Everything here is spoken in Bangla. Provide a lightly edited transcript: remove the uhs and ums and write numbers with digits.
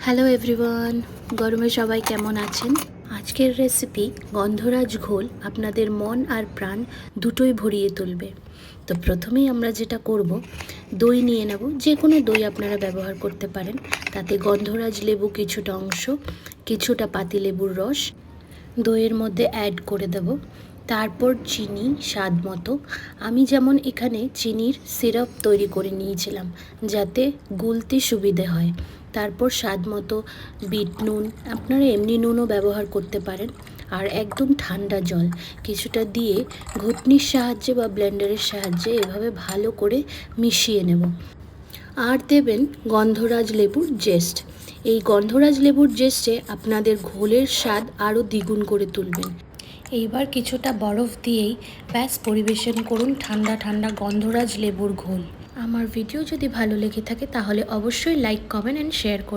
হ্যালো এভরিওয়ান, গরমে সবাই কেমন আছেন? আজকের রেসিপি গন্ধরাজ ঘোল আপনাদের মন আর প্রাণ দুটোই ভরিয়ে তুলবে। তো প্রথমেই আমরা যেটা করব, দই নিয়ে নেব। যে কোনো দই আপনারা ব্যবহার করতে পারেন। তাতে গন্ধরাজ লেবু কিছুটা অংশ, কিছুটা পাতিলেবুর রস দইয়ের মধ্যে অ্যাড করে দেব। তারপর চিনি স্বাদ মতো। আমি যেমন এখানে চিনির সিরাপ তৈরি করে নিয়েছিলাম যাতে গুলতে সুবিধে হয়। তারপর স্বাদ মতো বিট নুন, আপনারা এমনি নুনও ব্যবহার করতে পারেন। আর একদম ঠান্ডা জল কিছুটা দিয়ে ঘুটনির সাহায্যে বা ব্লেন্ডারের সাহায্যে এভাবে ভালো করে মিশিয়ে নেব। আর দেবেন গন্ধরাজ লেবুর জেস্ট। এই গন্ধরাজ লেবুর জেস্টে আপনাদের ঘোলের স্বাদ আরও দ্বিগুণ করে তুলবেন। এইবার কিছুটা বরফ দিয়েই ব্যাস পরিবেশন করুন ঠান্ডা ঠান্ডা গন্ধরাজ লেবুর ঘোল। আমার ভিডিও যদি ভালো লেগে থাকে তাহলে অবশ্যই লাইক, কমেন্ট অ্যান্ড শেয়ার করুন।